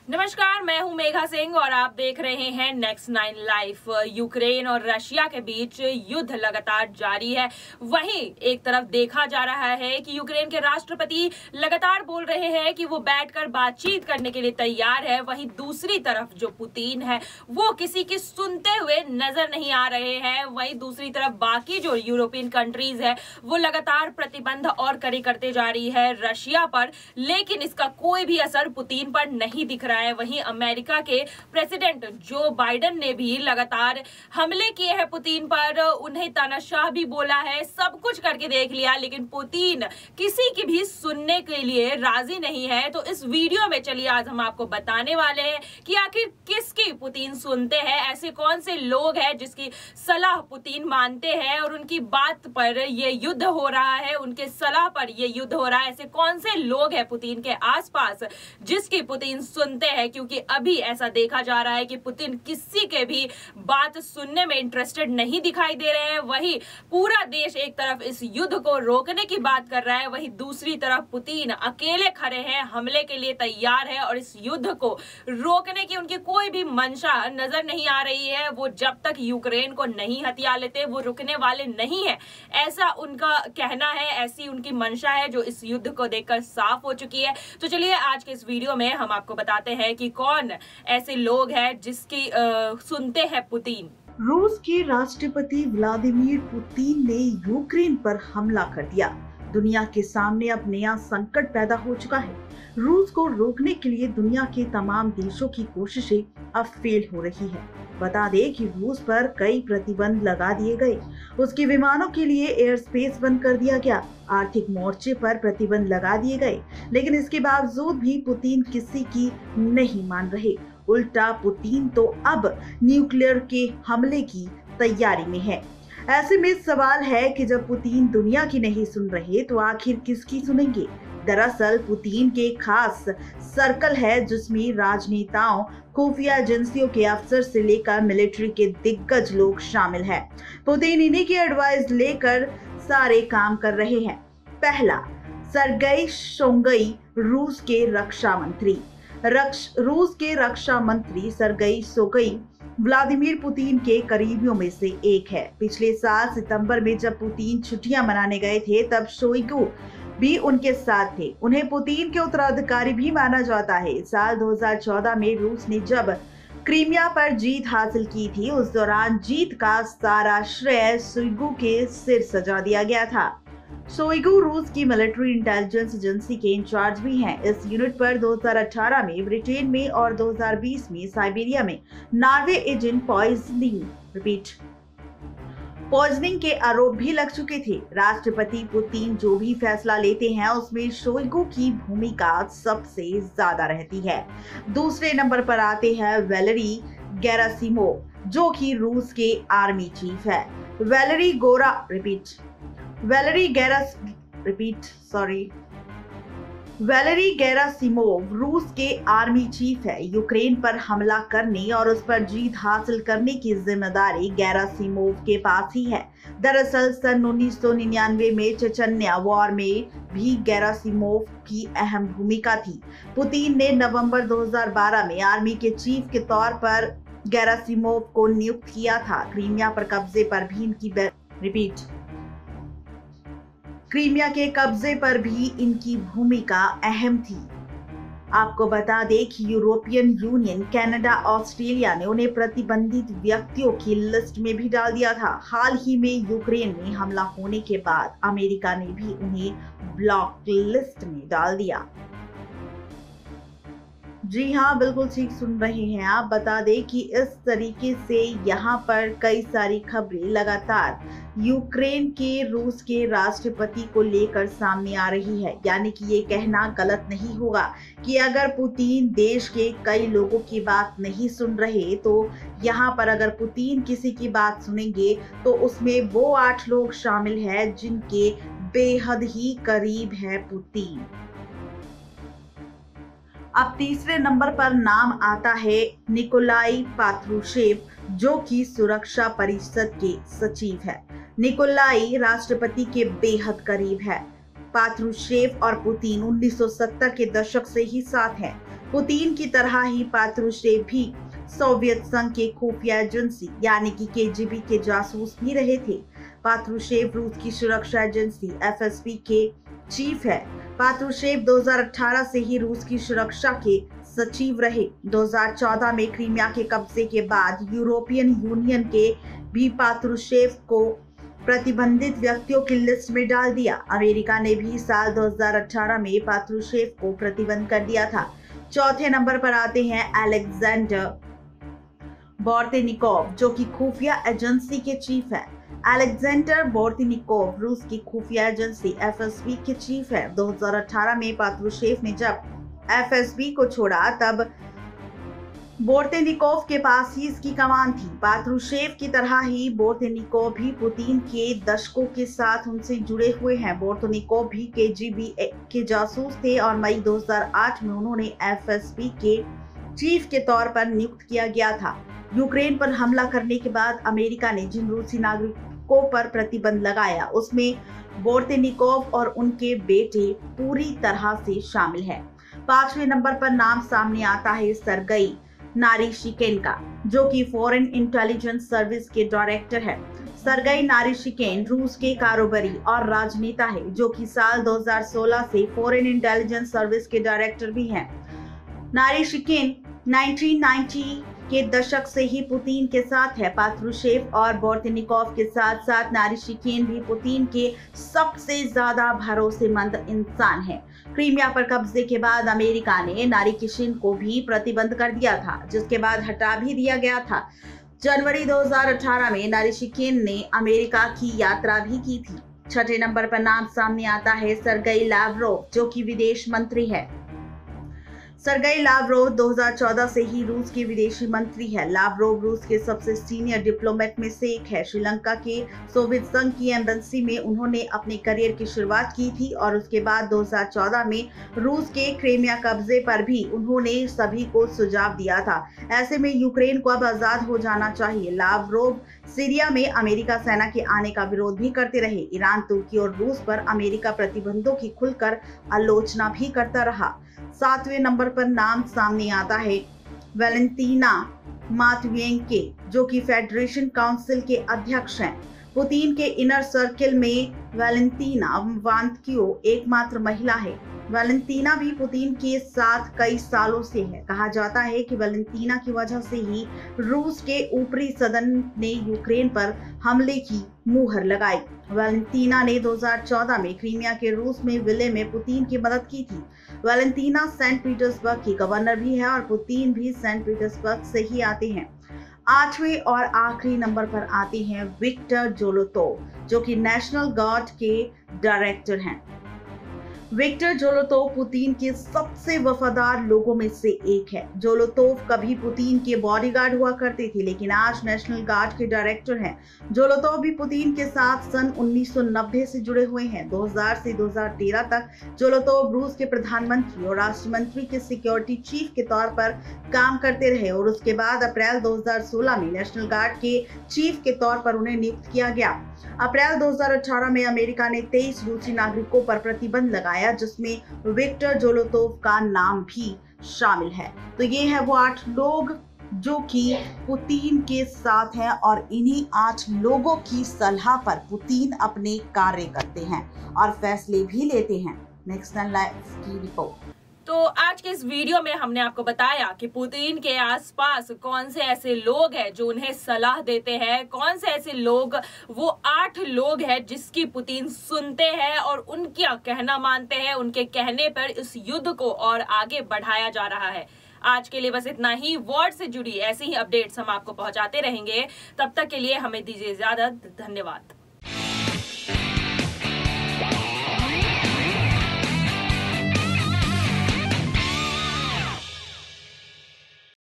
नमस्कार, मैं हूं मेघा सिंह और आप देख रहे हैं नेक्स्ट 9 लाइव। यूक्रेन और रशिया के बीच युद्ध लगातार जारी है। वहीं एक तरफ देखा जा रहा है कि यूक्रेन के राष्ट्रपति लगातार बोल रहे हैं कि वो बैठकर बातचीत करने के लिए तैयार है। वहीं दूसरी तरफ जो पुतिन है वो किसी की सुनते हुए नजर नहीं आ रहे हैं। वहीं दूसरी तरफ बाकी जो यूरोपियन कंट्रीज है वो लगातार प्रतिबंध और कड़ी करते जा रही है रशिया पर, लेकिन इसका कोई भी असर पुतिन पर नहीं दिख रहा है। वहीं अमेरिका के प्रेसिडेंट जो बाइडेन ने भी लगातार हमले किए हैं पुतिन पर, उन्हें तानाशाह भी बोला है, सब कुछ करके देख लिया, लेकिन पुतिन किसी की भी सुनने के लिए राजी नहीं है। तो इस वीडियो में चलिए आज हम आपको बताने वाले हैं कि आखिर किसकी पुतिन सुनते हैं, ऐसे कौन से लोग हैं जिसकी सलाह पुतिन मानते हैं और उनकी बात पर ये युद्ध हो रहा है, उनके सलाह पर ये युद्ध हो रहा है। ऐसे कौन से लोग हैं पुतिन के आसपास जिसकी पुतिन सुनते हैं, क्योंकि अभी ऐसा देखा जा रहा है कि पुतिन किसी के भी बात सुनने में इंटरेस्टेड नहीं दिखाई दे रहे हैं। वहीं पूरा देश एक तरफ इस युद्ध को रोकने की बात कर रहा है, वहीं दूसरी तरफ पुतिन अकेले खड़े हैं, हमले के लिए तैयार है और इस युद्ध को रोकने की उनकी कोई भी मंशा नजर नहीं आ रही है। वो जब तक यूक्रेन को नहीं हथिया लेते वो रुकने वाले नहीं है, ऐसा उनका कहना है, ऐसी उनकी मंशा है जो इस युद्ध को देखकर साफ हो चुकी है। तो चलिए आज के इस वीडियो में हम आपको बताते हैं कि कौन ऐसे लोग हैं जिसकी सुनते हैं पुतिन। रूस के राष्ट्रपति व्लादिमीर पुतिन ने यूक्रेन पर हमला कर दिया। दुनिया के सामने अब नया संकट पैदा हो चुका है। रूस को रोकने के लिए दुनिया के तमाम देशों की कोशिशें अब फेल हो रही है। बता दें कि रूस पर कई प्रतिबंध लगा दिए गए, उसके विमानों के लिए एयर स्पेस बंद कर दिया गया, आर्थिक मोर्चे पर प्रतिबंध लगा दिए गए, लेकिन इसके बावजूद भी पुतिन किसी की नहीं मान रहे। उल्टा पुतिन तो अब न्यूक्लियर के हमले की तैयारी में है। ऐसे में सवाल है कि जब पुतिन दुनिया की नहीं सुन रहे तो आखिर किसकी सुनेंगे। दरअसल पुतिन के खास सर्कल है जिसमें राजनेताओं, खुफिया एजेंसियों के अफसर से लेकर मिलिट्री के दिग्गज लोग शामिल हैं। पुतिन इन्हीं की एडवाइस लेकर सारे काम कर रहे हैं। पहला, सर्गेई शोइगु, रूस के रक्षा मंत्री। रूस के रक्षा मंत्री सर्गेई शोइगु व्लादिमीर पुतिन के करीबियों में से एक है। पिछले साल सितंबर में जब पुतिन छुट्टियां मनाने गए थे तब शोइगु भी उनके साथ थे। उन्हें पुतिन के उत्तराधिकारी भी माना जाता है। साल 2014 में रूस ने जब क्रीमिया पर जीत हासिल की थी, उस दौरान जीत का सारा श्रेय शोइगु के सिर सजा दिया गया था। शोइगु रूस की मिलिट्री इंटेलिजेंस एजेंसी के इंचार्ज भी हैं। इस यूनिट पर 2018 में ब्रिटेन में और 2020 में साइबेरिया में नॉर्वे एजेंट पॉइजनिंग के आरोप भी लग चुके थे। राष्ट्रपति पुतिन जो भी फैसला लेते हैं उसमें शोइगु की भूमिका सबसे ज्यादा रहती है। दूसरे नंबर पर आते हैं वैलेरी गेरासिमोव, जो कि रूस के आर्मी चीफ है। वैलेरी गेरासिमोव रूस के आर्मी चीफ है। यूक्रेन पर हमला करने और उस पर जीत हासिल करने की जिम्मेदारी गेरासिमोव के पास ही है। दरअसल सन 1999 में चेचन्या वॉर में भी गेरासिमोव की अहम भूमिका थी। पुतिन ने नवंबर 2012 में आर्मी के चीफ के तौर पर गेरासिमोव को नियुक्त किया था। क्रीमिया के कब्जे पर भी इनकी भूमिका अहम थी। आपको बता दें कि यूरोपियन यूनियन, कनाडा, ऑस्ट्रेलिया ने उन्हें प्रतिबंधित व्यक्तियों की लिस्ट में भी डाल दिया था। हाल ही में यूक्रेन में हमला होने के बाद अमेरिका ने भी उन्हें ब्लॉक लिस्ट में डाल दिया। जी हाँ, बिल्कुल ठीक सुन रहे हैं आप। बता दें कि इस तरीके से यहाँ पर कई सारी खबरें लगातार यूक्रेन के रूस के राष्ट्रपति को लेकर सामने आ रही है। यानी कि ये कहना गलत नहीं होगा कि अगर पुतिन देश के कई लोगों की बात नहीं सुन रहे तो यहाँ पर अगर पुतिन किसी की बात सुनेंगे तो उसमें वो 8 लोग शामिल हैं जिनके बेहद ही करीब है पुतिन। अब तीसरे नंबर पर नाम आता है निकोलाई पात्रुशेव, जो कि सुरक्षा परिषद के सचिव है। निकोलाई राष्ट्रपति के बेहद करीब है। पात्रुशेव और पुतिन 1970 के दशक से ही साथ हैं। पुतिन की तरह ही पात्रुशेव भी सोवियत संघ के खुफिया एजेंसी यानी कि केजीबी के जासूस भी रहे थे। पात्रुशेव रूस की सुरक्षा एजेंसी एफएसबी के चीफ है। पात्रुशेव 2018 से ही रूस की सुरक्षा के सचिव रहे। 2014 में क्रीमिया के कब्जे के बाद यूरोपियन यूनियन के भी पात्रुशेव को प्रतिबंधित व्यक्तियों की लिस्ट में डाल दिया। अमेरिका ने भी साल 2018 में पात्रुशेव को प्रतिबंध कर दिया था। चौथे नंबर पर आते हैं अलेक्जेंडर बोर्तनिकोव, जो कि खुफिया एजेंसी के चीफ है। अलेक्जेंडर बोर्तनिकोव रूस की खुफिया एजेंसी एफएसबी के चीफ है। 2018 में पात्रुशेव ने जब एफएसबी को छोड़ा तब बोर्तनिकोव के पास ही इसकी कमान थी। पात्रुशेव की तरह ही बोर्तनिकोव भी पुतिन के दशकों के साथ उनसे जुड़े हुए हैं। बोर्तनिकोव भी केजीबी के जासूस थे और मई 2008 में उन्होंने एफएसबी के चीफ के तौर पर नियुक्त किया गया था। यूक्रेन पर हमला करने के बाद अमेरिका ने जिन रूसी नागरिकों पर प्रतिबंध लगाया उसमें बोर्तनिकोव और उनके बेटे पूरी तरह से शामिल है। 5वें नंबर पर नाम सामने आता है सर्गेई नारिशिकिन का, जो कि फॉरेन इंटेलिजेंस सर्विस के डायरेक्टर है। सर्गेई नारिशिकिन रूस के कारोबारी और राजनेता है, जो कि साल 2016 से फॉरेन इंटेलिजेंस सर्विस के डायरेक्टर भी हैं। नारिशिकिन 1990 के दशक से ही पुतिन के साथ है। पात्रुशेव और बोर्तनिकोव के साथ साथ नारिशिकिन भी पुतिन के सबसे ज्यादा भरोसेमंद इंसान है। क्रीमिया पर कब्जे के बाद अमेरिका ने नारिशिकिन को भी प्रतिबंध कर दिया था, जिसके बाद हटा भी दिया गया था। जनवरी 2018 में नारिशिकिन ने अमेरिका की यात्रा भी की थी। 6ठे नंबर पर नाम सामने आता है सर्गेई लावरोव, जो कि विदेश मंत्री है। सर्गेई लावरोव 2014 से ही रूस के विदेशी मंत्री है। लावरोव रूस के सबसे सीनियर डिप्लोमेट में से एक है। श्रीलंका के सोवियत संघ की एम्बेसी में उन्होंने अपने करियर की शुरुआत की थी और उसके बाद 2014 में रूस के क्रीमिया कब्जे पर भी उन्होंने सभी को सुझाव दिया था। ऐसे में यूक्रेन को अब आजाद हो जाना चाहिए। लावरोव सीरिया में अमेरिका सेना के आने का विरोध भी करते रहे। ईरान, तुर्की और रूस पर अमेरिका प्रतिबंधों की खुलकर आलोचना भी करता रहा। 7वें नंबर पर नाम सामने आता है वैलेंटीना मात्विएंको, जो कि फेडरेशन काउंसिल के अध्यक्ष हैं। पुतिन के इनर सर्किल में वैलेंटीना मात्विएंको एकमात्र महिला है। वैलेंटीना भी पुतिन के साथ कई सालों से है। कहा जाता है कि वैलेंटीना की वजह से ही रूस के ऊपरी सदन ने यूक्रेन पर हमले की मुहर लगाई। वैलेंटीना ने 2014 में क्रीमिया के रूस में विलय में पुतिन की मदद की थी। वैलेंटीना सेंट पीटर्सबर्ग की गवर्नर भी है और पुतिन भी सेंट पीटर्सबर्ग से ही आते हैं। 8वें और आखिरी नंबर पर आते हैं विक्टर जोलोतोव, जो कि नेशनल गार्ड के डायरेक्टर हैं। विक्टर जोलोतोव पुतिन के सबसे वफादार लोगों में से एक है। जोलोतोव कभी पुतिन के बॉडीगार्ड हुआ करते थे, लेकिन आज नेशनल गार्ड के डायरेक्टर हैं। जोलोतोव भी पुतिन के साथ सन 1990 से जुड़े हुए हैं। 2000 से 2013 तक जोलोतोव रूस के प्रधानमंत्री और राष्ट्र मंत्री के सिक्योरिटी चीफ के तौर पर काम करते रहे और उसके बाद अप्रैल 2016 में नेशनल गार्ड के चीफ के तौर पर उन्हें नियुक्त किया गया। अप्रैल 2018 में अमेरिका ने 23 रूसी नागरिकों पर प्रतिबंध लगाया, जिसमें विक्टर जोलोतोव का नाम भी शामिल है। तो ये है वो 8 लोग जो कि पुतिन के साथ हैं और इन्हीं 8 लोगों की सलाह पर पुतिन अपने कार्य करते हैं और फैसले भी लेते हैं। नेक्स्ट लाइव की रिपोर्ट। तो आज के इस वीडियो में हमने आपको बताया कि पुतिन के आसपास कौन से ऐसे लोग हैं जो उन्हें सलाह देते हैं, कौन से ऐसे लोग, वो 8 लोग हैं जिसकी पुतिन सुनते हैं और उनका कहना मानते हैं। उनके कहने पर इस युद्ध को और आगे बढ़ाया जा रहा है। आज के लिए बस इतना ही। वॉर से जुड़ी ऐसी ही अपडेट्स हम आपको पहुंचाते रहेंगे। तब तक के लिए हमें दीजिए इजाजत। धन्यवाद।